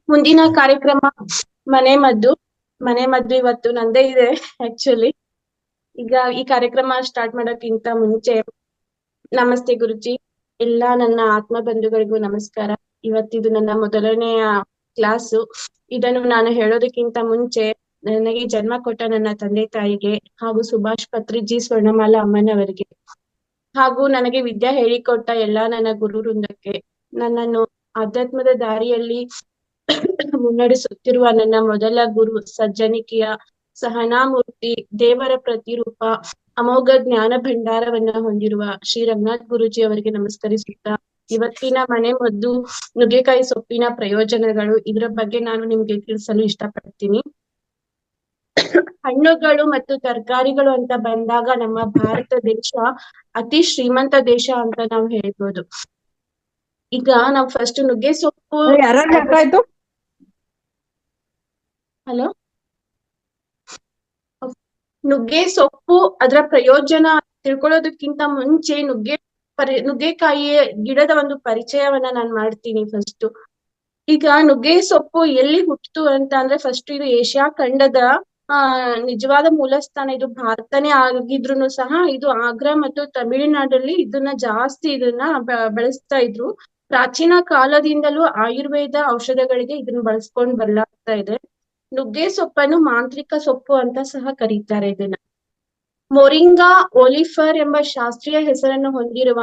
ಮುಂದಿನ ಕಾರ್ಯಕ್ರಮ ಮನೆ ಮದ್ದು. ಮನೆ ಮದ್ದು ಇವತ್ತು ನಂದೇ ಇದೆ ಆಕ್ಚುಲಿ. ಈಗ ಈ ಕಾರ್ಯಕ್ರಮ ಸ್ಟಾರ್ಟ್ ಮಾಡೋಕ್ಕಿಂತ ಮುಂಚೆ ನಮಸ್ತೆ ಗುರುಜಿ, ಎಲ್ಲಾ ನನ್ನ ಆತ್ಮ ಬಂಧುಗಳಿಗೂ ನಮಸ್ಕಾರ. ಇವತ್ತಿದು ನನ್ನ ಮೊದಲನೆಯ ಕ್ಲಾಸು. ಇದನ್ನು ನಾನು ಹೇಳೋದಕ್ಕಿಂತ ಮುಂಚೆ ನನಗೆ ಜನ್ಮ ಕೊಟ್ಟ ನನ್ನ ತಂದೆ ತಾಯಿಗೆ ಹಾಗೂ ಸುಭಾಷ್ ಪತ್ರಿಜಿ ಸ್ವರ್ಣಮಾಲಾ ಅಮ್ಮನವರಿಗೆ ಹಾಗೂ ನನಗೆ ವಿದ್ಯೆ ಹೇಳಿಕೊಟ್ಟ ಎಲ್ಲಾ ನನ್ನ ಗುರು ವೃಂದಕ್ಕೆ, ನನ್ನನ್ನು ಆಧ್ಯಾತ್ಮದ ದಾರಿಯಲ್ಲಿ ಮುನ್ನಡೆಸುತ್ತಿರುವ ನನ್ನ ಮೊದಲ ಗುರು ಸಜ್ಜನಿಕೆಯ ಸಹನಾಮೂರ್ತಿ, ದೇವರ ಪ್ರತಿರೂಪ, ಅಮೋಘ ಜ್ಞಾನ ಭಂಡಾರವನ್ನ ಹೊಂದಿರುವ ಶ್ರೀ ರಂಗನಾಥ್ ಗುರುಜಿ ಅವರಿಗೆ ನಮಸ್ಕರಿಸುತ್ತಾ, ಇವತ್ತಿನ ಮನೆ ಮದ್ದು ನುಗ್ಗೆಕಾಯಿ ಸೊಪ್ಪಿನ ಪ್ರಯೋಜನಗಳು ಇದರ ಬಗ್ಗೆ ನಾನು ನಿಮ್ಗೆ ತಿಳಿಸಲು ಇಷ್ಟಪಡ್ತೀನಿ. ಹಣ್ಣುಗಳು ಮತ್ತು ತರಕಾರಿಗಳು ಅಂತ ಬಂದಾಗ ನಮ್ಮ ಭಾರತ ದೇಶ ಅತಿ ಶ್ರೀಮಂತ ದೇಶ ಅಂತ ನಾವು ಹೇಳ್ಬೋದು. ಈಗ ನಾವು ಫಸ್ಟ್ ನುಗ್ಗೆ ಸೊಪ್ಪು. ಹಲೋ, ನುಗ್ಗೆ ಸೊಪ್ಪು ಅದರ ಪ್ರಯೋಜನ ತಿಳ್ಕೊಳ್ಳೋದಕ್ಕಿಂತ ಮುಂಚೆ ನುಗ್ಗೆಕಾಯಿ ಗಿಡದ ಒಂದು ಪರಿಚಯವನ್ನ ನಾನು ಮಾಡ್ತೀನಿ ಫಸ್ಟ್. ಈಗ ನುಗ್ಗೆ ಸೊಪ್ಪು ಎಲ್ಲಿ ಹುಟ್ಟಿತು ಅಂತ ಅಂದ್ರೆ ಫಸ್ಟ್ ಇದು ಏಷ್ಯಾ ಖಂಡದ ನಿಜವಾದ ಮೂಲಸ್ಥಾನ ಇದು ಭಾರತನೇ ಆಗಿದ್ರು ಸಹ ಇದು ಆಗ್ರಾ ಮತ್ತು ತಮಿಳುನಾಡಲ್ಲಿ ಇದನ್ನ ಜಾಸ್ತಿ ಬೆಳೆಸ್ತಾ ಇದ್ರು. ಪ್ರಾಚೀನ ಕಾಲದಿಂದಲೂ ಆಯುರ್ವೇದ ಔಷಧಗಳಿಗೆ ಇದನ್ನ ಬಳಸ್ಕೊಂಡ್ ಬರ್ಲಾಗ್ತಾ ಇದೆ. ನುಗ್ಗೆ ಸೊಪ್ಪನ್ನು ಮಾಂತ್ರಿಕ ಸೊಪ್ಪು ಅಂತ ಸಹ ಕರೀತಾರೆ. ಇದನ್ನ ಮೊರಿಂಗಾ ಒಲಿಫರ್ ಎಂಬ ಶಾಸ್ತ್ರೀಯ ಹೆಸರನ್ನು ಹೊಂದಿರುವ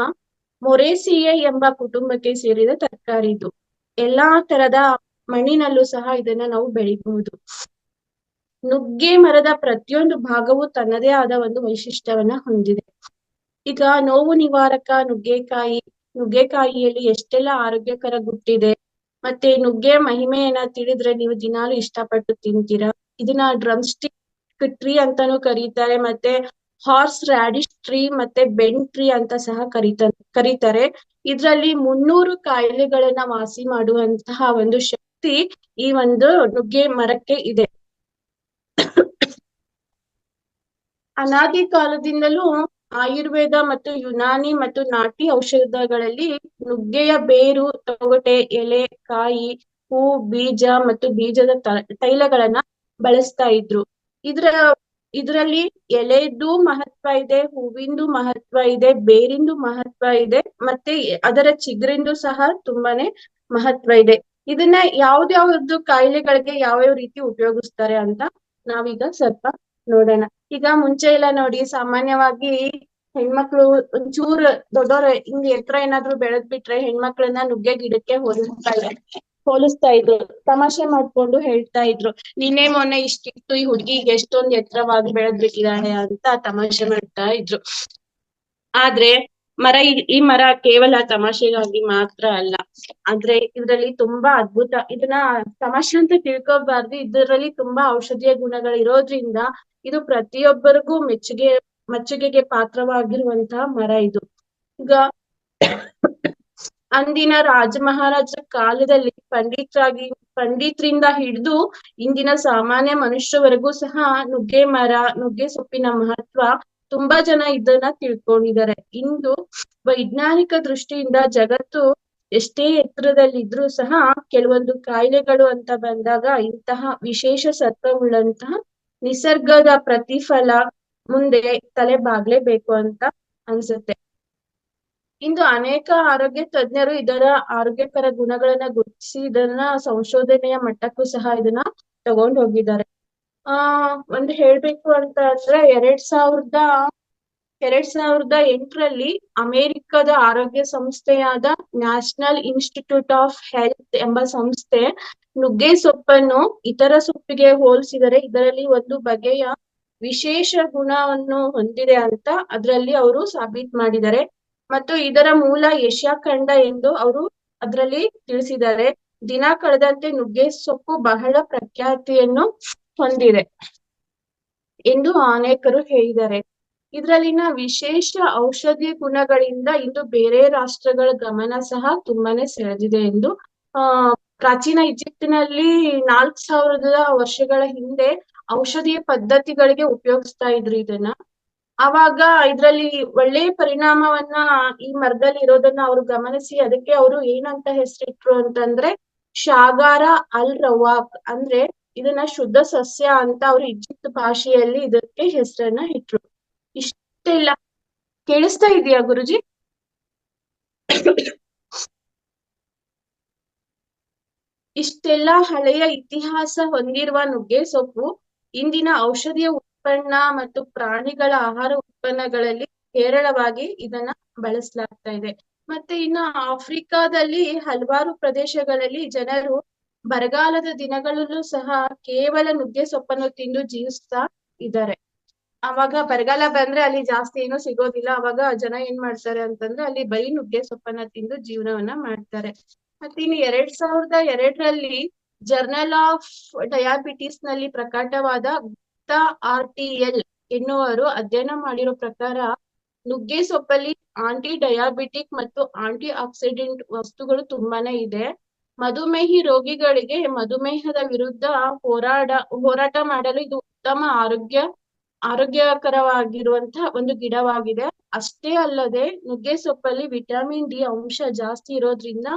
ಮೊರೇಸಿಯೆ ಎಂಬ ಕುಟುಂಬಕ್ಕೆ ಸೇರಿದ ತರಕಾರಿ ಇದು. ಎಲ್ಲಾ ತರದ ಮಣ್ಣಿನಲ್ಲೂ ಸಹ ಇದನ್ನ ನಾವು ಬೆಳಿಬಹುದು. ನುಗ್ಗೆ ಮರದ ಪ್ರತಿಯೊಂದು ಭಾಗವು ತನ್ನದೇ ಆದ ಒಂದು ವೈಶಿಷ್ಟ್ಯವನ್ನ ಹೊಂದಿದೆ. ಈಗ ನೋವು ನಿವಾರಕ ನುಗ್ಗೆಕಾಯಿಯಲ್ಲಿ ಎಷ್ಟೆಲ್ಲ ಆರೋಗ್ಯಕರ ಗುಟ್ಟಿದೆ. ಮತ್ತೆ ನುಗ್ಗೆ ಮಹಿಮೆಯನ್ನ ತಿಳಿದ್ರೆ ನೀವು ದಿನಾಲು ಇಷ್ಟಪಟ್ಟು ತಿಂತೀರಾ. ಇದನ್ನ ಡ್ರಮ್ ಸ್ಟಿಕ್ ಟ್ರೀ ಅಂತಾನು ಕರೀತಾರೆ, ಮತ್ತೆ ಹಾರ್ಸ್ ರಾಡಿಶ್ ಟ್ರೀ ಮತ್ತೆ ಬೆನ್ ಟ್ರೀ ಅಂತ ಸಹ ಕರೀತಾರೆ. ಇದ್ರಲ್ಲಿ 300 ಕಾಯಿಲೆಗಳನ್ನ ವಾಸಿ ಮಾಡುವಂತಹ ಒಂದು ಶಕ್ತಿ ಈ ಒಂದು ನುಗ್ಗೆ ಮರಕ್ಕೆ ಇದೆ. ಅನಾದಿ ಕಾಲದಿಂದಲೂ ಆಯುರ್ವೇದ ಮತ್ತು ಯುನಾನಿ ಮತ್ತು ನಾಟಿ ಔಷಧಗಳಲ್ಲಿ ನುಗ್ಗೆಯ ಬೇರು, ತೊಗಟೆ, ಎಲೆ, ಕಾಯಿ, ಹೂ, ಬೀಜ ಮತ್ತು ಬೀಜದ ತೈಲಗಳನ್ನ ಬಳಸ್ತಾ ಇದ್ರು. ಇದರಲ್ಲಿ ಎಲೆದು ಮಹತ್ವ ಇದೆ, ಹೂವಿಂದು ಮಹತ್ವ ಇದೆ, ಬೇರಿಂದು ಮಹತ್ವ ಇದೆ, ಮತ್ತೆ ಅದರ ಚಿಗುರಿಂದು ಸಹ ತುಂಬಾನೇ ಮಹತ್ವ ಇದೆ. ಇದನ್ನ ಯಾವ್ದ್ಯಾವ್ದು ಕಾಯಿಲೆಗಳಿಗೆ ಯಾವ್ಯಾವ ರೀತಿ ಉಪಯೋಗಿಸ್ತಾರೆ ಅಂತ ನಾವೀಗ ಸ್ವಲ್ಪ ನೋಡೋಣ. ಈಗ ಮುಂಚೆ ಎಲ್ಲ ನೋಡಿ, ಸಾಮಾನ್ಯವಾಗಿ ಹೆಣ್ಮಕ್ಳು ಒಂಚೂರ್ ದೊಡ್ಡವ್ರ ಹಿಂಗ್ ಎತ್ತರ ಏನಾದ್ರು ಬೆಳೆದ್ ಬಿಟ್ರೆ ಹೆಣ್ಮಕ್ಳನ್ನ ನುಗ್ಗೆ ಗಿಡಕ್ಕೆ ಹೋಲಿಸ್ತಾ ಇದ್ರು. ತಮಾಷೆ ಮಾಡ್ಕೊಂಡು ಹೇಳ್ತಾ ಇದ್ರು, ನಿನ್ನೆ ಮೊನ್ನೆ ಇಷ್ಟಿತ್ತು, ಈ ಹುಡ್ಗಿಗೆ ಎಷ್ಟೊಂದ್ ಎತ್ತರವಾಗಿ ಬೆಳೆದ್ ಬಿಟ್ಟಿದ್ದಾಳೆ ಅಂತ ತಮಾಷೆ ಮಾಡ್ತಾ ಇದ್ರು. ಆದ್ರೆ ಈ ಮರ ಕೇವಲ ತಮಾಷೆಗಾಗಿ ಮಾತ್ರ ಅಲ್ಲ, ಆದ್ರೆ ಇದ್ರಲ್ಲಿ ತುಂಬಾ ಅದ್ಭುತ. ಇದನ್ನ ತಮಾಷೆ ಅಂತ ತಿಳ್ಕೊಬಾರ್ದು. ಇದರಲ್ಲಿ ತುಂಬಾ ಔಷಧೀಯ ಗುಣಗಳು ಇರೋದ್ರಿಂದ ಇದು ಪ್ರತಿಯೊಬ್ಬರಿಗೂ ಮೆಚ್ಚುಗೆಗೆ ಪಾತ್ರವಾಗಿರುವಂತಹ ಮರ ಇದು. ಈಗ ಅಂದಿನ ರಾಜ ಮಹಾರಾಜರ ಕಾಲದಲ್ಲಿ ಪಂಡಿತರಿಂದ ಹಿಡಿದು ಇಂದಿನ ಸಾಮಾನ್ಯ ಮನುಷ್ಯವರೆಗೂ ಸಹ ನುಗ್ಗೆ ಸೊಪ್ಪಿನ ಮಹತ್ವ ತುಂಬಾ ಜನ ಇದನ್ನ ತಿಳ್ಕೊಂಡಿದ್ದಾರೆ. ಇಂದು ವೈಜ್ಞಾನಿಕ ದೃಷ್ಟಿಯಿಂದ ಜಗತ್ತು ಎಷ್ಟೇ ಎತ್ತರದಲ್ಲಿದ್ರೂ ಸಹ ಕೆಲವೊಂದು ಕಾಯಿಲೆಗಳು ಅಂತ ಬಂದಾಗ ಇಂತಹ ವಿಶೇಷ ಸತ್ವವುಳ್ಳಂತಹ ನಿಸರ್ಗದ ಪ್ರತಿಫಲ ಮುಂದೆ ತಲೆ ಬಾಗ್ಲೇಬೇಕು ಅಂತ ಅನ್ಸುತ್ತೆ. ಇಂದು ಅನೇಕ ಆರೋಗ್ಯ ತಜ್ಞರು ಇದರ ಆರೋಗ್ಯಕರ ಗುಣಗಳನ್ನ ಗುರುತಿಸಿ ಇದನ್ನ ಸಂಶೋಧನೆಯ ಮಟ್ಟಕ್ಕೂ ಸಹ ಇದನ್ನ ತಗೊಂಡು ಹೋಗಿದ್ದಾರೆ. ಒಂದು ಹೇಳ್ಬೇಕು ಅಂತ ಅಂದ್ರೆ 2008ರಲ್ಲಿ ಅಮೆರಿಕದ ಆರೋಗ್ಯ ಸಂಸ್ಥೆಯಾದ ನ್ಯಾಷನಲ್ ಇನ್ಸ್ಟಿಟ್ಯೂಟ್ ಆಫ್ ಹೆಲ್ತ್ ಎಂಬ ಸಂಸ್ಥೆ ನುಗ್ಗೆ ಸೊಪ್ಪನ್ನು ಇತರ ಸೊಪ್ಪಿಗೆ ಹೋಲಿಸಿದರೆ ಇದರಲ್ಲಿ ಒಂದು ಬಗೆಯ ವಿಶೇಷ ಗುಣವನ್ನು ಹೊಂದಿದೆ ಅಂತ ಅದರಲ್ಲಿ ಅವರು ಸಾಬೀತು ಮಾಡಿದ್ದಾರೆ. ಮತ್ತು ಇದರ ಮೂಲ ಏಷ್ಯಾ ಖಂಡ ಎಂದು ಅವರು ಅದರಲ್ಲಿ ತಿಳಿಸಿದ್ದಾರೆ. ದಿನ ಕಳೆದಂತೆ ನುಗ್ಗೆ ಸೊಪ್ಪು ಬಹಳ ಪ್ರಖ್ಯಾತಿಯನ್ನು ಹೊಂದಿದೆ ಎಂದು ಅನೇಕರು ಹೇಳಿದ್ದಾರೆ. ಇದರಲ್ಲಿನ ವಿಶೇಷ ಔಷಧಿ ಗುಣಗಳಿಂದ ಇಂದು ಬೇರೆ ರಾಷ್ಟ್ರಗಳ ಗಮನ ಸಹ ತುಂಬಾನೇ ಸೆಳೆದಿದೆ ಎಂದು ಪ್ರಾಚೀನ ಈಜಿಪ್ಟಿನಲ್ಲಿ 4000 ವರ್ಷಗಳ ಹಿಂದೆ ಔಷಧೀಯ ಪದ್ಧತಿಗಳಿಗೆ ಉಪಯೋಗಿಸ್ತಾ ಇದ್ರು ಇದನ್ನ. ಅವಾಗ ಇದ್ರಲ್ಲಿ ಒಳ್ಳೆ ಪರಿಣಾಮವನ್ನ ಈ ಮರದಲ್ಲಿ ಇರೋದನ್ನ ಅವ್ರು ಗಮನಿಸಿ ಅದಕ್ಕೆ ಅವರು ಏನಂತ ಹೆಸರಿಟ್ರು ಅಂತಂದ್ರೆ ಶಾಗಾರ ಅಲ್ ರವಾಕ್ ಅಂದ್ರೆ ಇದನ್ನ ಶುದ್ಧ ಸಸ್ಯ ಅಂತ ಅವ್ರು ಈಜಿಪ್ಟ್ ಭಾಷೆಯಲ್ಲಿ ಇದಕ್ಕೆ ಹೆಸರನ್ನ ಇಟ್ರು. ಇಷ್ಟೆಲ್ಲ ಕೇಳಿಸ್ತಾ ಇದೆಯಾ ಗುರುಜಿ? ಇಷ್ಟೆಲ್ಲಾ ಹಳೆಯ ಇತಿಹಾಸ ಹೊಂದಿರುವ ನುಗ್ಗೆ ಸೊಪ್ಪು ಇಂದಿನ ಔಷಧೀಯ ಉತ್ಪನ್ನ ಮತ್ತು ಪ್ರಾಣಿಗಳ ಆಹಾರ ಉತ್ಪನ್ನಗಳಲ್ಲಿ ಹೇರಳವಾಗಿ ಇದನ್ನ ಬಳಸಲಾಗ್ತಾ ಇದೆ. ಮತ್ತೆ ಇನ್ನು ಆಫ್ರಿಕಾದಲ್ಲಿ ಹಲವಾರು ಪ್ರದೇಶಗಳಲ್ಲಿ ಜನರು ಬರಗಾಲದ ದಿನಗಳಲ್ಲೂ ಸಹ ಕೇವಲ ನುಗ್ಗೆ ಸೊಪ್ಪನ್ನು ತಿಂದು ಜೀವಿಸ್ತಾ ಇದ್ದಾರೆ. ಅವಾಗ ಬರಗಾಲ ಬಂದ್ರೆ ಅಲ್ಲಿ ಜಾಸ್ತಿ ಏನೂ ಸಿಗೋದಿಲ್ಲ. ಅವಾಗ ಜನ ಏನ್ ಮಾಡ್ತಾರೆ ಅಂತಂದ್ರೆ ಅಲ್ಲಿ ಬರೀ ನುಗ್ಗೆ ಸೊಪ್ಪನ್ನ ತಿಂದು ಜೀವನವನ್ನ ಮಾಡ್ತಾರೆ. ಮತ್ತೆ ಇನ್ನು 2002ರಲ್ಲಿ ಜರ್ನಲ್ ಆಫ್ ಡಯಾಬಿಟಿಸ್ ನಲ್ಲಿ ಪ್ರಕಟವಾದ ಗುಪ್ತಾ RTL ಎನ್ನುವರು ಅಧ್ಯಯನ ಮಾಡಿರೋ ಪ್ರಕಾರ ನುಗ್ಗೆ ಸೊಪ್ಪಲ್ಲಿ ಆಂಟಿ ಡಯಾಬಿಟಿಕ್ ಮತ್ತು ಆಂಟಿ ಆಕ್ಸಿಡೆಂಟ್ ವಸ್ತುಗಳು ತುಂಬಾನೇ ಇದೆ. ಮಧುಮೇಹಿ ರೋಗಿಗಳಿಗೆ ಮಧುಮೇಹದ ವಿರುದ್ಧ ಹೋರಾಟ ಮಾಡಲು ಇದು ಉತ್ತಮ ಆರೋಗ್ಯಕರವಾಗಿರುವಂತಹ ಒಂದು ಗಿಡವಾಗಿದೆ. ಅಷ್ಟೇ ಅಲ್ಲದೆ ನುಗ್ಗೆ ಸೊಪ್ಪಲ್ಲಿ ವಿಟಮಿನ್ ಡಿ ಅಂಶ ಜಾಸ್ತಿ ಇರೋದ್ರಿಂದ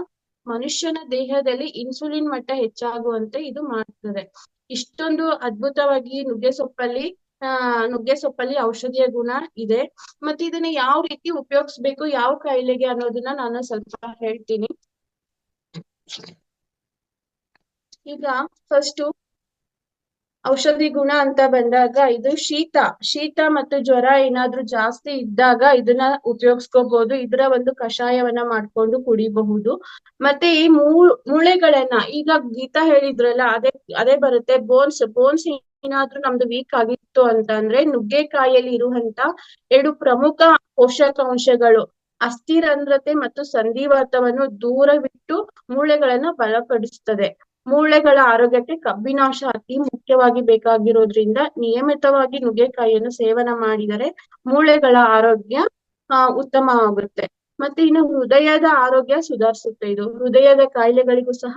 ಮನುಷ್ಯನ ದೇಹದಲ್ಲಿ ಇನ್ಸುಲಿನ್ ಮಟ್ಟ ಹೆಚ್ಚಾಗುವಂತೆ ಇದು ಮಾಡ್ತದೆ. ಇಷ್ಟೊಂದು ಅದ್ಭುತವಾಗಿ ನುಗ್ಗೆ ಸೊಪ್ಪಲ್ಲಿ ಔಷಧೀಯ ಗುಣ ಇದೆ. ಮತ್ತೆ ಇದನ್ನ ಯಾವ ರೀತಿ ಉಪಯೋಗಿಸ್ಬೇಕು, ಯಾವ ಕಾಯಿಲೆಗೆ ಅನ್ನೋದನ್ನ ನಾನು ಸ್ವಲ್ಪ ಹೇಳ್ತೀನಿ. ಈಗ ಫಸ್ಟ್ ಔಷಧಿ ಗುಣ ಅಂತ ಬಂದಾಗ ಇದು ಶೀತ ಮತ್ತು ಜ್ವರ ಏನಾದ್ರೂ ಜಾಸ್ತಿ ಇದ್ದಾಗ ಇದನ್ನ ಉಪಯೋಗಿಸ್ಕೋಬಹುದು. ಇದರ ಒಂದು ಕಷಾಯವನ್ನ ಮಾಡ್ಕೊಂಡು ಕುಡಿಬಹುದು. ಮತ್ತೆ ಈ ಮೂಳೆಗಳನ್ನ ಈಗ ಗೀತಾ ಹೇಳಿದ್ರಲ್ಲ ಅದೇ ಬರುತ್ತೆ. ಬೋನ್ಸ್ ಏನಾದ್ರೂ ನಮ್ದು ವೀಕ್ ಆಗಿತ್ತು ಅಂತಂದ್ರೆ ನುಗ್ಗೆಕಾಯಿಯಲ್ಲಿ ಇರುವಂತ 2 ಪ್ರಮುಖ ಪೋಷಕಾಂಶಗಳು ಅಸ್ಥಿರಂಧ್ರತೆ ಮತ್ತು ಸಂಧಿವಾತವನ್ನು ದೂರವಿಟ್ಟು ಮೂಳೆಗಳನ್ನ ಬಲಪಡಿಸ್ತದೆ. ಮೂಳೆಗಳ ಆರೋಗ್ಯಕ್ಕೆ ಕಬ್ಬಿನಾಂಶ ಅತಿ ಮುಖ್ಯವಾಗಿ ಬೇಕಾಗಿರೋದ್ರಿಂದ ನಿಯಮಿತವಾಗಿ ನುಗ್ಗೆಕಾಯಿಯನ್ನು ಸೇವನೆ ಮಾಡಿದರೆ ಮೂಳೆಗಳ ಆರೋಗ್ಯ ಉತ್ತಮವಾಗುತ್ತೆ. ಮತ್ತೆ ಇನ್ನು ಹೃದಯದ ಆರೋಗ್ಯ ಸುಧಾರಿಸುತ್ತೆ. ಇದು ಹೃದಯದ ಕಾಯಿಲೆಗಳಿಗೂ ಸಹ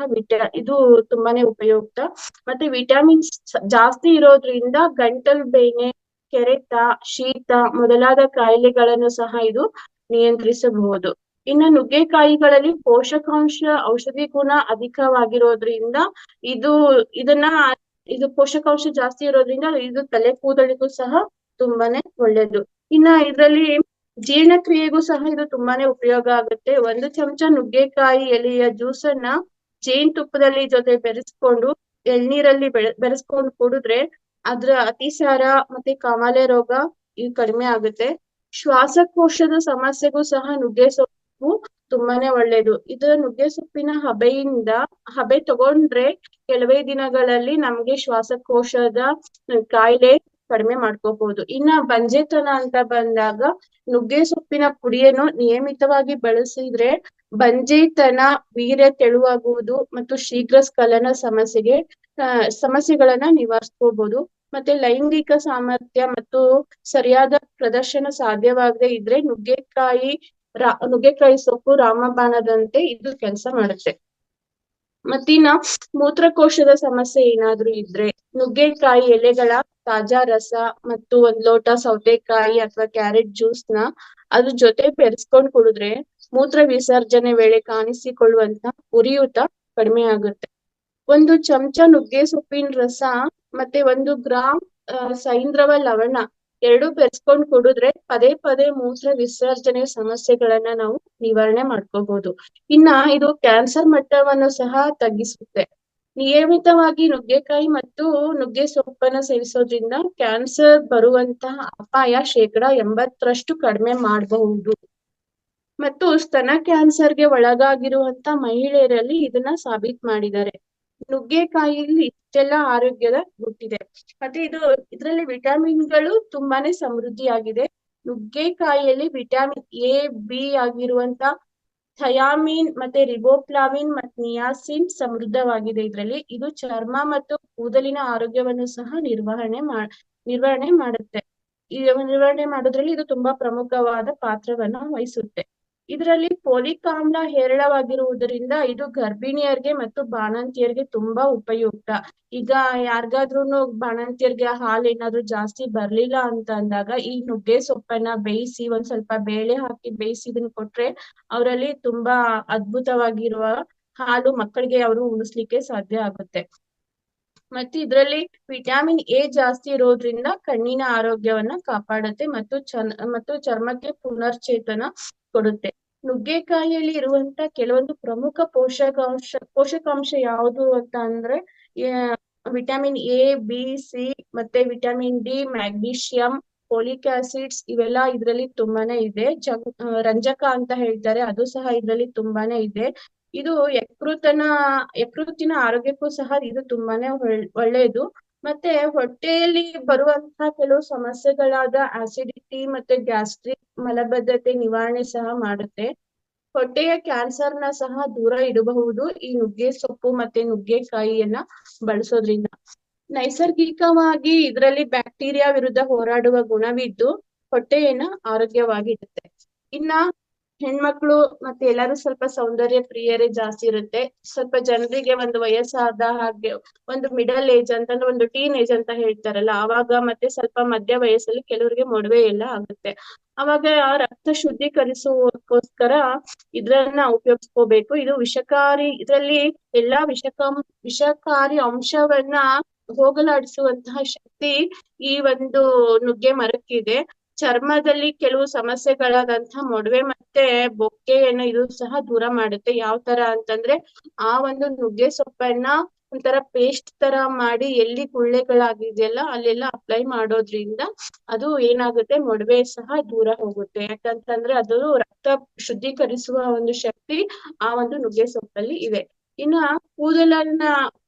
ಇದು ತುಂಬಾನೇ ಉಪಯುಕ್ತ. ಮತ್ತೆ ವಿಟಮಿನ್ಸ್ ಜಾಸ್ತಿ ಇರೋದ್ರಿಂದ ಗಂಟಲು ಬೇನೆ, ಕೆರೆತ, ಶೀತ ಮೊದಲಾದ ಕಾಯಿಲೆಗಳನ್ನು ಸಹ ಇದು ನಿಯಂತ್ರಿಸಬಹುದು. ಇನ್ನು ನುಗ್ಗೆಕಾಯಿಗಳಲ್ಲಿ ಪೋಷಕಾಂಶ ಔಷಧಿ ಗುಣ ಅಧಿಕವಾಗಿರೋದ್ರಿಂದ ಇದು ಪೋಷಕಾಂಶ ಜಾಸ್ತಿ ಇರೋದ್ರಿಂದ ಇದು ತಲೆ ಕೂದಲಿಗೂ ಸಹ ತುಂಬಾನೇ ಒಳ್ಳೇದು. ಇನ್ನ ಇದರಲ್ಲಿ ಜೀರ್ಣಕ್ರಿಯೆಗೂ ಸಹ ಇದು ತುಂಬಾನೇ ಉಪಯೋಗ ಆಗುತ್ತೆ. 1 ಚಮಚ ನುಗ್ಗೆಕಾಯಿ ಎಲೆಯ ಜ್ಯೂಸನ್ನ ಜೇನುತುಪ್ಪದಲ್ಲಿ ಜೊತೆ ಬೆರೆಸ್ಕೊಂಡು ಎಳ್ನೀರಲ್ಲಿ ಬೆರೆಸ್ಕೊಂಡು ಕುಡಿದ್ರೆ ಅದ್ರ ಅತಿಸಾರ ಮತ್ತೆ ಕಾಮಾಲೆ ರೋಗ ಇದು ಕಡಿಮೆ ಆಗುತ್ತೆ. ಶ್ವಾಸಕೋಶದ ಸಮಸ್ಯೆಗೂ ಸಹ ನುಗ್ಗೆ ಸೊಪ್ಪು ತುಂಬಾನೇ ಒಳ್ಳೇದು. ಇದು ನುಗ್ಗೆ ಸೊಪ್ಪಿನ ಹಬೆ ತಗೊಂಡ್ರೆ ಕೆಲವೇ ದಿನಗಳಲ್ಲಿ ನಮ್ಗೆ ಶ್ವಾಸಕೋಶದ ಕಾಯಿಲೆ ಕಡಿಮೆ ಮಾಡ್ಕೋಬಹುದು. ಇನ್ನ ಬಂಜೆತನ ಅಂತ ಬಂದಾಗ ನುಗ್ಗೆ ಸೊಪ್ಪಿನ ಪುಡಿಯನ್ನು ನಿಯಮಿತವಾಗಿ ಬಳಸಿದ್ರೆ ಬಂಜೆತನ, ವೀರ್ಯ ತೆಳುವಾಗುವುದು ಮತ್ತು ಶೀಘ್ರ ಸ್ಖಲನ ಸಮಸ್ಯೆಗಳನ್ನ ನಿವಾರಿಸ್ಕೋಬಹುದು. ಮತ್ತೆ ಲೈಂಗಿಕ ಸಾಮರ್ಥ್ಯ ಮತ್ತು ಸರಿಯಾದ ಪ್ರದರ್ಶನ ಸಾಧ್ಯವಾಗದೆ ಇದ್ರೆ ನುಗ್ಗೆಕಾಯಿ ಸೊಪ್ಪು ರಾಮಬಾಣದಂತೆ ಇದು ಕೆಲಸ ಮಾಡುತ್ತೆ. ಮತ್ತಿನ್ನ ಮೂತ್ರಕೋಶದ ಸಮಸ್ಯೆ ಏನಾದ್ರೂ ಇದ್ರೆ ನುಗ್ಗೆಕಾಯಿ ಎಲೆಗಳ ತಾಜಾ ರಸ ಮತ್ತು 1 ಲೋಟ ಸೌತೆಕಾಯಿ ಅಥವಾ ಕ್ಯಾರೆಟ್ ಜ್ಯೂಸ್ ನ ಅದ್ರ ಜೊತೆ ಬೆರೆಸ್ಕೊಂಡ್ ಕುಡಿದ್ರೆ ಮೂತ್ರ ವಿಸರ್ಜನೆ ವೇಳೆ ಕಾಣಿಸಿಕೊಳ್ಳುವಂತ ಉರಿಯೂತ ಕಡಿಮೆ ಆಗುತ್ತೆ. 1 ಚಮಚ ನುಗ್ಗೆ ಸೊಪ್ಪಿನ ರಸ ಮತ್ತೆ 1 ಗ್ರಾಂ ಸೈಂಧವ ಲವಣ 2 ಬೆರೆಸ್ಕೊಂಡ್ ಕುಡಿದ್ರೆ ಪದೇ ಮೂತ್ರ ವಿಸರ್ಜನೆ ಸಮಸ್ಯೆಗಳನ್ನ ನಾವು ನಿವಾರಣೆ ಮಾಡ್ಕೋಬಹುದು. ಇನ್ನ ಇದು ಕ್ಯಾನ್ಸರ್ ಮಟ್ಟವನ್ನು ಸಹ ತಗ್ಗಿಸುತ್ತೆ. ನಿಯಮಿತವಾಗಿ ನುಗ್ಗೆಕಾಯಿ ಮತ್ತು ನುಗ್ಗೆ ಸೊಪ್ಪನ್ನ ಸೇವಿಸೋದ್ರಿಂದ ಕ್ಯಾನ್ಸರ್ ಬರುವಂತಹ ಅಪಾಯ 80% ಕಡಿಮೆ ಮಾಡಬಹುದು. ಮತ್ತು ಸ್ತನ ಕ್ಯಾನ್ಸರ್ಗೆ ಒಳಗಾಗಿರುವಂತ ಮಹಿಳೆಯರಲ್ಲಿ ಇದನ್ನ ಸಾಬೀತ್ ಮಾಡಿದ್ದಾರೆ. ನುಗ್ಗೆಕಾಯಿಯಲ್ಲಿ ಇಷ್ಟೆಲ್ಲ ಆರೋಗ್ಯದ ಗುಟ್ಟಿದೆ. ಮತ್ತೆ ಇದರಲ್ಲಿ ವಿಟಮಿನ್ಗಳು ತುಂಬಾನೇ ಸಮೃದ್ಧಿಯಾಗಿದೆ. ನುಗ್ಗೆಕಾಯಿಯಲ್ಲಿ ವಿಟಮಿನ್ A, B ಆಗಿರುವಂತ ಥಯಾಮಿನ್ ಮತ್ತೆ ರಿಬೋಫ್ಲಾವಿನ್ ಮತ್ತೆ ನಿಯಾಸಿನ್ ಸಮೃದ್ಧವಾಗಿದೆ. ಇದು ಚರ್ಮ ಮತ್ತು ಕೂದಲಿನ ಆರೋಗ್ಯವನ್ನು ಸಹ ನಿರ್ವಹಣೆ ಮಾಡುತ್ತೆ. ನಿರ್ವಹಣೆ ಮಾಡೋದ್ರಲ್ಲಿ ಇದು ತುಂಬಾ ಪ್ರಮುಖವಾದ ಪಾತ್ರವನ್ನು ವಹಿಸುತ್ತೆ. ಇದರಲ್ಲಿ ಫೋಲಿಕ್ ಆಮ್ಲ ಹೇರಳವಾಗಿರುವುದರಿಂದ ಇದು ಗರ್ಭಿಣಿಯರಿಗೆ ಮತ್ತು ಬಾಣಂತಿಯರಿಗೆ ತುಂಬಾ ಉಪಯುಕ್ತ. ಈಗ ಯಾರಿಗಾದ್ರೂನು ಬಾಣಂತಿಯರಿಗೆ ಹಾಲು ಏನಾದ್ರೂ ಜಾಸ್ತಿ ಬರ್ಲಿಲ್ಲ ಅಂತ ಅಂದಾಗ ಈ ನುಗ್ಗೆ ಸೊಪ್ಪನ್ನ ಬೇಯಿಸಿ 1 ಸ್ವಲ್ಪ ಬೇಳೆ ಹಾಕಿ ಬೇಯಿಸಿ ಇದನ್ನ ಕೊಟ್ರೆ ಅವರಲ್ಲಿ ತುಂಬಾ ಅದ್ಭುತವಾಗಿರುವ ಹಾಲು ಮಕ್ಕಳಿಗೆ ಅವರು ಉಣಿಸ್ಲಿಕ್ಕೆ ಸಾಧ್ಯ ಆಗುತ್ತೆ. ಮತ್ತೆ ಇದರಲ್ಲಿ ವಿಟಮಿನ್ ಎ ಜಾಸ್ತಿ ಇರೋದ್ರಿಂದ ಕಣ್ಣಿನ ಆರೋಗ್ಯವನ್ನ ಕಾಪಾಡುತ್ತೆ ಮತ್ತು ಚರ್ಮಕ್ಕೆ ಪುನರ್ಚೇತನ ಕೊಡುತ್ತೆ. ನುಗ್ಗೆಕಾಯಿಯಲ್ಲಿ ಇರುವಂತ ಕೆಲವೊಂದು ಪ್ರಮುಖ ಪೋಷಕಾಂಶ ಯಾವುದು ಅಂತ ಅಂದ್ರೆ ವಿಟಮಿನ್ ಎ, ಬಿ, ಸಿ ಮತ್ತೆ vitamin D, magnesium, folic acids ಇವೆಲ್ಲ ಇದ್ರಲ್ಲಿ ತುಂಬಾನೇ ಇದೆ. ರಂಜಕ ಅಂತ ಹೇಳ್ತಾರೆ, ಅದು ಸಹ ಇದ್ರಲ್ಲಿ ತುಂಬಾನೇ ಇದೆ. ಇದು ಯಕೃತ್ತಿನ ಆರೋಗ್ಯಕ್ಕೂ ಸಹ ಇದು ತುಂಬಾನೇ ಒಳ್ಳೆಯದು. ಮತ್ತೆ ಹೊಟ್ಟೆಯಲ್ಲಿ ಬರುವಂತಹ ಕೆಲವು ಸಮಸ್ಯೆಗಳಾದ ಆಸಿಡಿಟಿ ಮತ್ತೆ ಗ್ಯಾಸ್ಟ್ರಿಕ್, ಮಲಬದ್ಧತೆ ನಿವಾರಣೆ ಸಹ ಮಾಡುತ್ತೆ. ಹೊಟ್ಟೆಯ ಕ್ಯಾನ್ಸರ್ನ ಸಹ ದೂರ ಇಡಬಹುದು ಈ ನುಗ್ಗೆ ಸೊಪ್ಪು ಮತ್ತೆ ನುಗ್ಗೆಕಾಯಿಯನ್ನ ಬಳಸೋದ್ರಿಂದ. ನೈಸರ್ಗಿಕವಾಗಿ ಇದರಲ್ಲಿ ಬ್ಯಾಕ್ಟೀರಿಯಾ ವಿರುದ್ಧ ಹೋರಾಡುವ ಗುಣವಿದ್ದು ಹೊಟ್ಟೆಯನ್ನ ಆರೋಗ್ಯವಾಗಿರುತ್ತೆ. ಇನ್ನ ಹೆಣ್ಮಕ್ಳು ಮತ್ತೆ ಎಲ್ಲರೂ ಸ್ವಲ್ಪ ಸೌಂದರ್ಯ ಪ್ರಿಯರೇ ಜಾಸ್ತಿ ಇರುತ್ತೆ. ಸ್ವಲ್ಪ ಜನರಿಗೆ ಒಂದು ವಯಸ್ಸಾದ ಹಾಗೆ ಒಂದು ಮಿಡಲ್ ಏಜ್ ಅಂತಂದ್ರೆ ಒಂದು ಟೀನ್ ಏಜ್ ಅಂತ ಹೇಳ್ತಾರಲ್ಲ, ಅವಾಗ ಮತ್ತೆ ಸ್ವಲ್ಪ ಮಧ್ಯ ವಯಸ್ಸಲ್ಲಿ ಕೆಲವರಿಗೆ ಮೊಡವೆ ಎಲ್ಲ ಆಗುತ್ತೆ. ಅವಾಗ ರಕ್ತ ಶುದ್ಧೀಕರಿಸುವಕ್ಕೋಸ್ಕರ ಇದ್ರನ್ನ ಉಪಯೋಗಿಸ್ಕೋಬೇಕು. ಇದು ವಿಷಕಾರಿ, ಇದರಲ್ಲಿ ಎಲ್ಲಾ ವಿಷಕಾರಿ ಅಂಶವನ್ನ ಹೋಗಲಾಡಿಸುವಂತಹ ಶಕ್ತಿ ಈ ಒಂದು ನುಗ್ಗೆ ಮರಕ್ಕಿದೆ. ಚರ್ಮದಲ್ಲಿ ಕೆಲವು ಸಮಸ್ಯೆಗಳಾದಂತಹ ಮೊಡವೆ ಮತ್ತೆ ಬೊಕ್ಕೆಯನ್ನು ಇದು ಸಹ ದೂರ ಮಾಡುತ್ತೆ. ಯಾವ ತರ ಅಂತಂದ್ರೆ ಆ ಒಂದು ನುಗ್ಗೆ ಸೊಪ್ಪನ್ನ ಒಂಥರ ಪೇಸ್ಟ್ ತರ ಮಾಡಿ ಎಲ್ಲಿ ಗುಳ್ಳೆಗಳಾಗಿದೆಯಲ್ಲ ಅಲ್ಲೆಲ್ಲ ಅಪ್ಲೈ ಮಾಡೋದ್ರಿಂದ ಅದು ಏನಾಗುತ್ತೆ, ಮೊಡವೆ ಸಹ ದೂರ ಹೋಗುತ್ತೆ. ಯಾಕಂತಂದ್ರೆ ಅದು ರಕ್ತ ಶುದ್ಧೀಕರಿಸುವ ಒಂದು ಶಕ್ತಿ ಆ ಒಂದು ನುಗ್ಗೆ ಸೊಪ್ಪಲ್ಲಿ ಇದೆ. ಇನ್ನ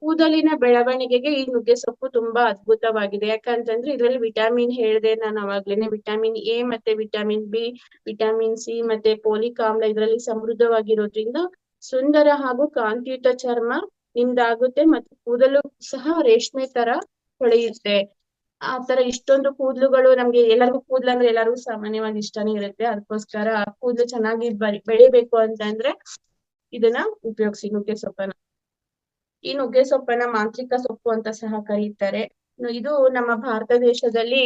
ಕೂದಲಿನ ಬೆಳವಣಿಗೆಗೆ ಈ ನುಗ್ಗೆ ಸೊಪ್ಪು ತುಂಬಾ ಅದ್ಭುತವಾಗಿದೆ. ಯಾಕಂತಂದ್ರೆ ಇದ್ರಲ್ಲಿ ವಿಟಮಿನ್ ಹೇಳಿದೆ ನಾನು ಅವಾಗ್ಲೇನೆ, ವಿಟಮಿನ್ ಎ ಮತ್ತೆ ವಿಟಮಿನ್ ಬಿ, ವಿಟಮಿನ್ ಸಿ ಮತ್ತೆ ಫೋಲಿಕ್ ಆಮ್ಲ ಇದರಲ್ಲಿ ಸಮೃದ್ಧವಾಗಿರೋದ್ರಿಂದ ಸುಂದರ ಹಾಗೂ ಕಾಂತಿಯುತ ಚರ್ಮ ನಿಮ್ದಾಗುತ್ತೆ. ಮತ್ತೆ ಕೂದಲು ಸಹ ರೇಷ್ಮೆ ತರ ಹೊಳೆಯುತ್ತೆ. ಆ ತರ ಇಷ್ಟೊಂದು ಕೂದಲುಗಳು ನಮ್ಗೆ ಎಲ್ಲರಿಗೂ ಕೂದಲು ಅಂದ್ರೆ ಎಲ್ಲರಿಗೂ ಸಾಮಾನ್ಯವಾಗಿ ಇಷ್ಟನೇ ಇರುತ್ತೆ. ಅದಕ್ಕೋಸ್ಕರ ಕೂದಲು ಚೆನ್ನಾಗಿ ಬೆಳಿಬೇಕು ಅಂತಂದ್ರೆ ಇದನ್ನ ಉಪಯೋಗಿಸಿ ನುಗ್ಗೆ ಸೊಪ್ಪನ್ನ. ಈ ನುಗ್ಗೆ ಸೊಪ್ಪನ್ನ ಮಾಂತ್ರಿಕ ಸೊಪ್ಪು ಅಂತ ಸಹ ಕರೀತಾರೆ. ಇದು ನಮ್ಮ ಭಾರತ ದೇಶದಲ್ಲಿ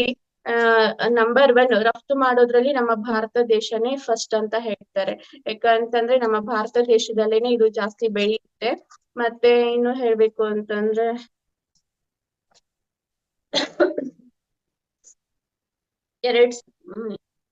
ನಂಬರ್ 1 ರಫ್ತು ಮಾಡೋದ್ರಲ್ಲಿ ನಮ್ಮ ಭಾರತ ದೇಶನೇ ಫಸ್ಟ್ ಅಂತ ಹೇಳ್ತಾರೆ. ಯಾಕಂತಂದ್ರೆ ನಮ್ಮ ಭಾರತ ದೇಶದಲ್ಲೇನೆ ಇದು ಜಾಸ್ತಿ ಬೆಳೆಯುತ್ತೆ. ಮತ್ತೆ ಇನ್ನು ಹೇಳ್ಬೇಕು ಅಂತಂದ್ರೆ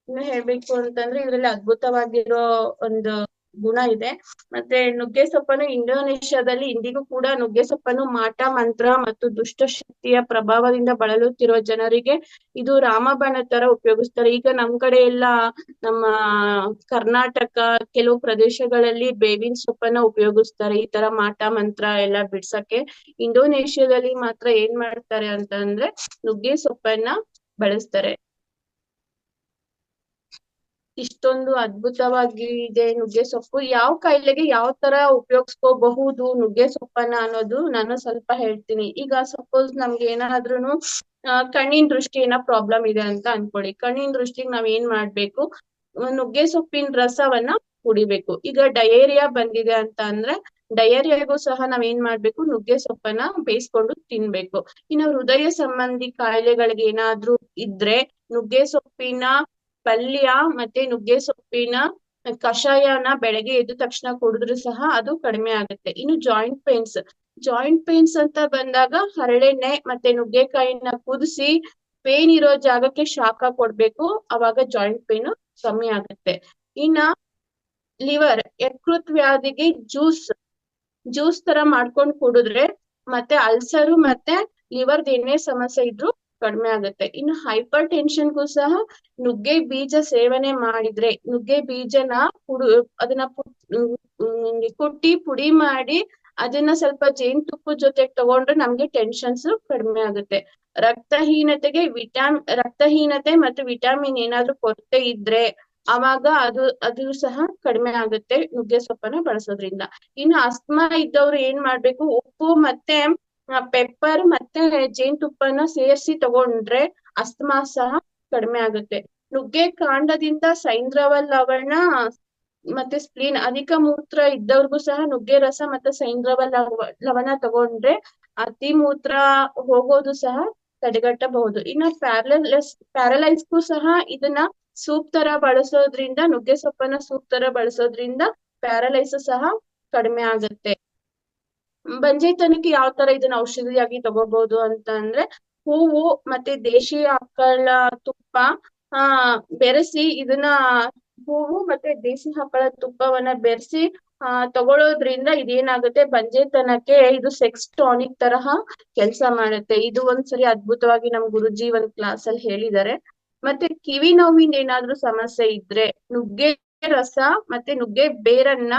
ಇನ್ನು ಹೇಳ್ಬೇಕು ಅಂತಂದ್ರೆ ಇದ್ರಲ್ಲಿ ಅದ್ಭುತವಾಗಿರೋ ಒಂದು ಗುಣ ಇದೆ. ಮತ್ತೆ ನುಗ್ಗೆ ಸೊಪ್ಪನ್ನು ಇಂಡೋನೇಷ್ಯಾದಲ್ಲಿ ಇಂದಿಗೂ ಕೂಡ ನುಗ್ಗೆ ಸೊಪ್ಪನ್ನು ಮಾಟ ಮಂತ್ರ ಮತ್ತು ದುಷ್ಟ ಶಕ್ತಿಯ ಪ್ರಭಾವದಿಂದ ಬಳಲುತ್ತಿರುವ ಜನರಿಗೆ ಇದು ರಾಮಬಾಣ ತರ ಉಪಯೋಗಿಸ್ತಾರೆ. ಈಗ ನಮ್ ಕಡೆ ಎಲ್ಲ ನಮ್ಮ ಕರ್ನಾಟಕ ಕೆಲವು ಪ್ರದೇಶಗಳಲ್ಲಿ ಬೇವಿನ ಸೊಪ್ಪನ್ನ ಉಪಯೋಗಿಸ್ತಾರೆ ಈ ತರ ಮಾಟ ಮಂತ್ರ ಎಲ್ಲ ಬಿಡ್ಸಕ್ಕೆ. ಇಂಡೋನೇಷ್ಯಾದಲ್ಲಿ ಮಾತ್ರ ಏನ್ ಮಾಡ್ತಾರೆ ಅಂತಂದ್ರೆ ನುಗ್ಗೆ ಸೊಪ್ಪನ್ನ ಬಳಸ್ತಾರೆ. ಇಷ್ಟೊಂದು ಅದ್ಭುತವಾಗಿದೆ ನುಗ್ಗೆ ಸೊಪ್ಪು. ಯಾವ ಕಾಯಿಲೆಗೆ ಯಾವ ತರ ಉಪಯೋಗಿಸ್ಕೋಬಹುದು ನುಗ್ಗೆ ಸೊಪ್ಪನ್ನ ಅನ್ನೋದು ನಾನು ಸ್ವಲ್ಪ ಹೇಳ್ತೀನಿ. ಈಗ ಸಪೋಸ್ ನಮ್ಗೆ ಏನಾದ್ರೂನು ಕಣ್ಣಿನ ದೃಷ್ಟಿ ಏನೋ ಪ್ರಾಬ್ಲಮ್ ಇದೆ ಅಂತ ಅನ್ಕೊಳ್ಳಿ. ಕಣ್ಣಿನ ದೃಷ್ಟಿಗೆ ನಾವ್ ಏನ್ ಮಾಡ್ಬೇಕು, ನುಗ್ಗೆ ಸೊಪ್ಪಿನ ರಸವನ್ನ ಕುಡಿಬೇಕು. ಈಗ ಡಯೇರಿಯಾ ಬಂದಿದೆ ಅಂತ ಅಂದ್ರೆ ಡಯೇರಿಯಾಗೂ ಸಹ ನಾವ್ ಏನ್ ಮಾಡ್ಬೇಕು, ನುಗ್ಗೆ ಸೊಪ್ಪನ್ನ ಬೇಯಿಸ್ಕೊಂಡು ತಿನ್ಬೇಕು. ಇನ್ನು ಹೃದಯ ಸಂಬಂಧಿ ಕಾಯಿಲೆಗಳಿಗೆ ಏನಾದ್ರೂ ಇದ್ರೆ ನುಗ್ಗೆ ಸೊಪ್ಪಿನ ಪಲ್ಯ ಮತ್ತೆ ನುಗ್ಗೆ ಸೊಪ್ಪಿನ ಕಷಾಯನ ಬೆಳಗ್ಗೆ ಎದ್ದ ತಕ್ಷಣ ಕುಡಿದ್ರು ಸಹ ಅದು ಕಡಿಮೆ ಆಗುತ್ತೆ. ಇನ್ನು ಜಾಯಿಂಟ್ ಪೇನ್ಸ್ ಅಂತ ಬಂದಾಗ ಹರಳೆಣ್ಣೆ ಮತ್ತೆ ನುಗ್ಗೆಕಾಯಿನ ಕುದಿಸಿ ಪೇನ್ ಇರೋ ಜಾಗಕ್ಕೆ ಶಾಖ ಕೊಡ್ಬೇಕು. ಅವಾಗ ಜಾಯಿಂಟ್ ಪೇನ್ ಕಮ್ಮಿ ಆಗುತ್ತೆ. ಇನ್ನ ಲಿವರ್ ಯಕೃತ್ ವ್ಯಾಧಿಗೆ ಜ್ಯೂಸ್ ತರ ಮಾಡ್ಕೊಂಡು ಕುಡಿದ್ರೆ ಮತ್ತೆ ಅಲ್ಸರು ಮತ್ತೆ ಲಿವರ್ದ ಏನೇ ಸಮಸ್ಯೆ ಇದ್ರು ಕಡಿಮೆ ಆಗುತ್ತೆ. ಇನ್ನು ಹೈಪರ್ ಟೆನ್ಷನ್ಗೂ ಸಹ ನುಗ್ಗೆ ಬೀಜ ಸೇವನೆ ಮಾಡಿದ್ರೆ, ನುಗ್ಗೆ ಬೀಜನ ಅದನ್ನ ಕುಟ್ಟಿ ಪುಡಿ ಮಾಡಿ ಅದನ್ನ ಸ್ವಲ್ಪ ಜೇನುತುಪ್ಪದ ಜೊತೆ ತಗೊಂಡ್ರೆ ನಮ್ಗೆ ಟೆನ್ಷನ್ಸ್ ಕಡಿಮೆ ಆಗುತ್ತೆ. ರಕ್ತಹೀನತೆ ಮತ್ತು ವಿಟಮಿನ್ ಏನಾದ್ರೂ ಕೊರತೆ ಇದ್ರೆ ಅವಾಗ ಅದು ಸಹ ಕಡಿಮೆ ಆಗುತ್ತೆ ನುಗ್ಗೆ ಸೊಪ್ಪನ್ನ ಬಳಸೋದ್ರಿಂದ. ಇನ್ನು ಅಸ್ತಮಾ ಇದ್ದವ್ರು ಏನ್ ಮಾಡ್ಬೇಕು, ಉಪ್ಪು ಮತ್ತೆ ಪೆಪ್ಪರ್ ಮತ್ತೆ ಜೇನುತುಪ್ಪನ ಸೇರಿಸಿ ತಗೊಂಡ್ರೆ ಅಸ್ತಮಾ ಸಹ ಕಡಿಮೆ ಆಗುತ್ತೆ. ನುಗ್ಗೆ ಕಾಂಡದಿಂದ ಸೈಂಧವ ಲವಣ ಮತ್ತೆ ಸ್ಪ್ಲೀನ್, ಅಧಿಕ ಮೂತ್ರ ಇದ್ದವ್ರಿಗೂ ಸಹ ನುಗ್ಗೆ ರಸ ಮತ್ತೆ ಸೈಂಧವ ಲವಣ ತಗೊಂಡ್ರೆ ಅತಿ ಮೂತ್ರ ಹೋಗೋದು ಸಹ ತಡೆಗಟ್ಟಬಹುದು. ಇನ್ನ ಪ್ಯಾರಲೈಸ್ಗೂ ಸಹ ಇದನ್ನ ಸೂಪ್ ತರ ಬಳಸೋದ್ರಿಂದ, ನುಗ್ಗೆ ಸೊಪ್ಪನ್ನ ಸೂಪ್ ತರ ಬಳಸೋದ್ರಿಂದ ಪ್ಯಾರಲೈಸ್ ಸಹ ಕಡಿಮೆ ಆಗುತ್ತೆ. ಬಂಜೆತನಕ್ಕೆ ಯಾವ ತರ ಇದನ್ನ ಔಷಧಿಯಾಗಿ ತಗೋಬಹುದು ಅಂತ ಅಂದ್ರೆ, ಹೂವು ಮತ್ತೆ ದೇಶಿ ಆಕಳ ತುಪ್ಪ ಆ ಬೆರೆಸಿ ಇದನ್ನ ಹೂವು ಮತ್ತೆ ದೇಶಿ ಆಕಳ ತುಪ್ಪವನ್ನ ಬೆರೆಸಿ ತಗೊಳ್ಳೋದ್ರಿಂದ ಇದೇನಾಗುತ್ತೆ, ಬಂಜೆತನಕ್ಕೆ ಇದು ಸೆಕ್ಸ್ ಟಾನಿಕ್ ತರಹ ಕೆಲ್ಸ ಮಾಡುತ್ತೆ. ಇದು ಒಂದ್ಸರಿ ಅದ್ಭುತವಾಗಿ ನಮ್ ಗುರುಜಿ ಒಂದ್ ಕ್ಲಾಸ್ ಅಲ್ಲಿ ಹೇಳಿದ್ದಾರೆ. ಮತ್ತೆ ಕಿವಿ ನೋವಿಂದ ಏನಾದ್ರೂ ಸಮಸ್ಯೆ ಇದ್ರೆ ನುಗ್ಗೆ ರಸ ಮತ್ತೆ ನುಗ್ಗೆ ಬೇರನ್ನ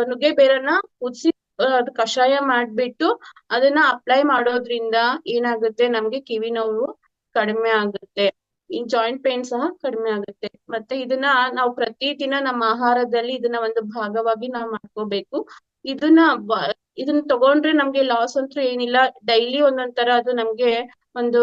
ನುಗ್ಗೆ ಬೇರನ್ನ ಕುದಿಸಿ ಅದು ಕಷಾಯ ಮಾಡ್ಬಿಟ್ಟು ಅದನ್ನ ಅಪ್ಲೈ ಮಾಡೋದ್ರಿಂದ ಏನಾಗುತ್ತೆ, ನಮ್ಗೆ ಕಿವಿ ನೋವು ಕಡಿಮೆ ಆಗುತ್ತೆ. ಈ ಜಾಯಿಂಟ್ ಪೇನ್ ಸಹ ಕಡಿಮೆ ಆಗುತ್ತೆ. ಮತ್ತೆ ಇದನ್ನ ನಾವು ಪ್ರತಿದಿನ ನಮ್ಮ ಆಹಾರದಲ್ಲಿ ಇದನ್ನ ಒಂದು ಭಾಗವಾಗಿ ನಾವು ಮಾಡ್ಕೋಬೇಕು. ಇದನ್ನ ತಗೊಂಡ್ರೆ ನಮ್ಗೆ ಲಾಸ್ ಅಂತೂ ಏನಿಲ್ಲ. ಡೈಲಿ ಒಂದೊಂದ್ ತರ ಅದು ನಮ್ಗೆ ಒಂದು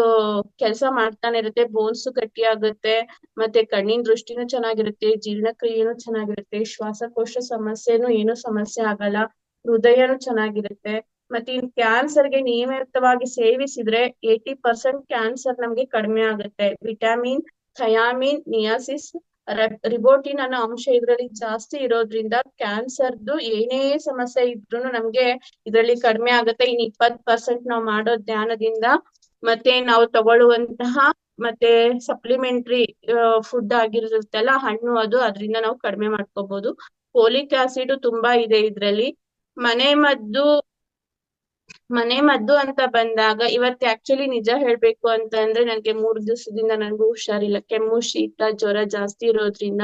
ಕೆಲ್ಸ ಮಾಡ್ತಾನೆ ಇರುತ್ತೆ. ಬೋನ್ಸ್ ಗಟ್ಟಿ ಆಗುತ್ತೆ, ಮತ್ತೆ ಕಣ್ಣಿನ ದೃಷ್ಟಿನೂ ಚೆನ್ನಾಗಿರುತ್ತೆ, ಜೀರ್ಣಕ್ರಿಯೆನೂ ಚೆನ್ನಾಗಿರುತ್ತೆ, ಶ್ವಾಸಕೋಶ ಸಮಸ್ಯೆನೂ ಏನೂ ಸಮಸ್ಯೆ ಆಗಲ್ಲ, ಹೃದಯನೂ ಚೆನ್ನಾಗಿರುತ್ತೆ. ಮತ್ತೆ ಇನ್ ಕ್ಯಾನ್ಸರ್ಗೆ ನಿಯಮಿತವಾಗಿ ಸೇವಿಸಿದ್ರೆ 80% ಕ್ಯಾನ್ಸರ್ ನಮ್ಗೆ ಕಡಿಮೆ ಆಗುತ್ತೆ. ವಿಟಮಿನ್, ಥಯಾಮಿನ್, ನಿಯಾಸಿಸ್, ರಿಬೋಟಿನ್ ಅನ್ನೋ ಅಂಶ ಇದ್ರಲ್ಲಿ ಜಾಸ್ತಿ ಇರೋದ್ರಿಂದ ಕ್ಯಾನ್ಸರ್ದು ಏನೇ ಸಮಸ್ಯೆ ಇದ್ರು ನಮ್ಗೆ ಇದ್ರಲ್ಲಿ ಕಡಿಮೆ ಆಗುತ್ತೆ. ಇನ್ 20% ನಾವು ಮಾಡೋ ಧ್ಯಾನದಿಂದ ಮತ್ತೆ ನಾವು ತಗೊಳ್ಳುವಂತಹ ಮತ್ತೆ ಸಪ್ಲಿಮೆಂಟರಿ ಫುಡ್ ಆಗಿರುತ್ತಲ್ಲ, ಹಣ್ಣು, ಅದ್ರಿಂದ ನಾವು ಕಡಿಮೆ ಮಾಡ್ಕೋಬಹುದು. ಫೋಲಿಕ್ ಆಸಿಡ್ ತುಂಬಾ ಇದೆ ಇದ್ರಲ್ಲಿ. ಮನೆ ಮದ್ದು ಅಂತ ಬಂದಾಗ ಇವತ್ತು ಆಕ್ಚುಲಿ ನಿಜ ಹೇಳ್ಬೇಕು ಅಂತ ಅಂದ್ರೆ ನನ್ಗೆ 3 ದಿವಸದಿಂದ ನನ್ಗೂ ಹುಷಾರಿಲ್ಲ. ಕೆಮ್ಮು, ಶೀತ, ಜ್ವರ ಜಾಸ್ತಿ ಇರೋದ್ರಿಂದ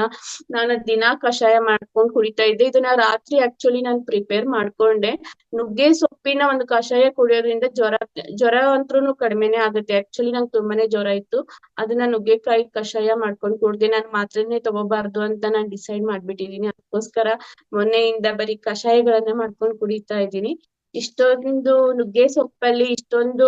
ನಾನು ದಿನಾ ಕಷಾಯ ಮಾಡ್ಕೊಂಡ್ ಕುಡಿತಾ ಇದ್ದೆ. ಇದನ್ನ ರಾತ್ರಿ ಆಕ್ಚುಲಿ ನಾನು ಪ್ರಿಪೇರ್ ಮಾಡ್ಕೊಂಡೆ. ನುಗ್ಗೆ ಸೊಪ್ಪಿನ ಒಂದು ಕಷಾಯ ಕುಡಿಯೋದ್ರಿಂದ ಜ್ವರ ಅಂತೂ ಕಡಿಮೆನೆ ಆಗುತ್ತೆ. ಆಕ್ಚುಲಿ ನಂಗೆ ತುಂಬಾನೇ ಜ್ವರ ಇತ್ತು. ಅದನ್ನ ನುಗ್ಗೆಕಾಯಿ ಕಷಾಯ ಮಾಡ್ಕೊಂಡ್ ಕುಡ್ದೆ. ನಾನು ಮಾತ್ರನೇ ತಗೋಬಾರ್ದು ಅಂತ ನಾನು ಡಿಸೈಡ್ ಮಾಡ್ಬಿಟ್ಟಿದೀನಿ. ಅದಕ್ಕೋಸ್ಕರ ಮೊನ್ನೆಯಿಂದ ಬರೀ ಕಷಾಯಗಳನ್ನ ಮಾಡ್ಕೊಂಡ್ ಕುಡಿತಾ ಇದ್ದೀನಿ. ಇಷ್ಟೊಂದು ನುಗ್ಗೆ ಸೊಪ್ಪಲ್ಲಿ ಇಷ್ಟೊಂದು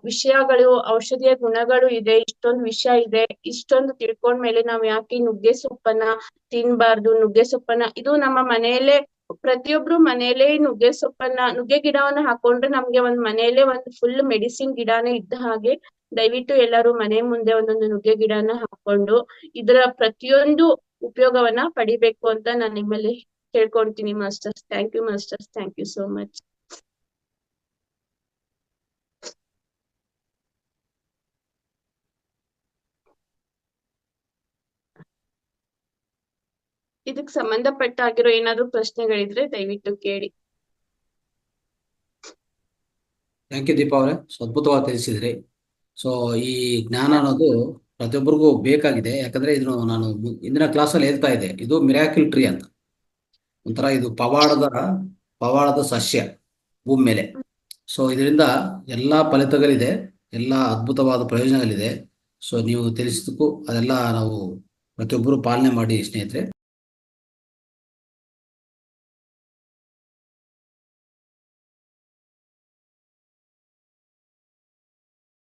ವಿಷಯಗಳು, ಔಷಧಿಯ ಗುಣಗಳು ಇದೆ, ಇಷ್ಟೊಂದು ವಿಷಯ ಇದೆ. ಇಷ್ಟೊಂದು ತಿಳ್ಕೊಂಡ್ಮೇಲೆ ನಾವ್ ಯಾಕೆ ನುಗ್ಗೆ ಸೊಪ್ಪನ್ನ ತಿನ್ಬಾರ್ದು? ನುಗ್ಗೆ ಸೊಪ್ಪನ್ನ ಇದು ನಮ್ಮ ಮನೆಯಲ್ಲೇ ಪ್ರತಿಯೊಬ್ರು ಮನೆಯಲ್ಲೇ ನುಗ್ಗೆ ಗಿಡವನ್ನ ಹಾಕೊಂಡ್ರೆ ನಮ್ಗೆ ಒಂದ್ ಮನೆಯಲ್ಲೇ ಒಂದು ಫುಲ್ ಮೆಡಿಸಿನ್ ಗಿಡನೇ ಇದ್ದ ಹಾಗೆ. ದಯವಿಟ್ಟು ಎಲ್ಲರೂ ಮನೆ ಮುಂದೆ ಒಂದೊಂದು ನುಗ್ಗೆ ಗಿಡನ ಹಾಕೊಂಡು ಇದರ ಪ್ರತಿಯೊಂದು ಉಪಯೋಗವನ್ನ ಪಡಿಬೇಕು ಅಂತ ನಾನು ನಿಮ್ಮಲ್ಲಿ ಕೇಳ್ಕೊಂತೀನಿ masters. Thank you masters, thank you so much. ಇದಕ್ ಸಂಬಂಧಪಟ್ಟ ಆಗಿರೋ ಏನಾದ್ರು ಪ್ರಶ್ನೆಗಳಿದ್ರೆ ದಯವಿಟ್ಟು ಕೇಳಿ. ಥ್ಯಾಂಕ್ ಯು ದೀಪಾ ಅವರೇ, ಅದ್ಭುತವಾಗಿ ತಿಳಿಸಿದ್ರಿ. ಸೊ ಈ ಜ್ಞಾನ ಅನ್ನೋದು ಪ್ರತಿಯೊಬ್ಬರಿಗೂ ಬೇಕಾಗಿದೆ. ಯಾಕಂದ್ರೆ ಇದನ್ನು ನಾನು ಇಂದಿನ ಕ್ಲಾಸಲ್ಲಿ ಹೇಳ್ತಾ ಇದ್ದೆ, ಇದು ಮಿರಾಕಿಲ್ ಟ್ರೀ ಅಂತ. ಒಂಥರ ಇದು ಪವಾಡದ ಸಸ್ಯ ಭೂಮಿ ಮೇಲೆ. ಸೊ ಇದರಿಂದ ಎಲ್ಲಾ ಫಲಿತಗಳಿದೆ, ಎಲ್ಲಾ ಅದ್ಭುತವಾದ ಪ್ರಯೋಜನಗಳಿದೆ. ಸೊ ನೀವು ತಿಳಿಸಿದಕ್ಕೂ ಅದೆಲ್ಲ ನಾವು ಪ್ರತಿಯೊಬ್ಬರು ಪಾಲನೆ ಮಾಡಿ ಸ್ನೇಹಿತರೆ.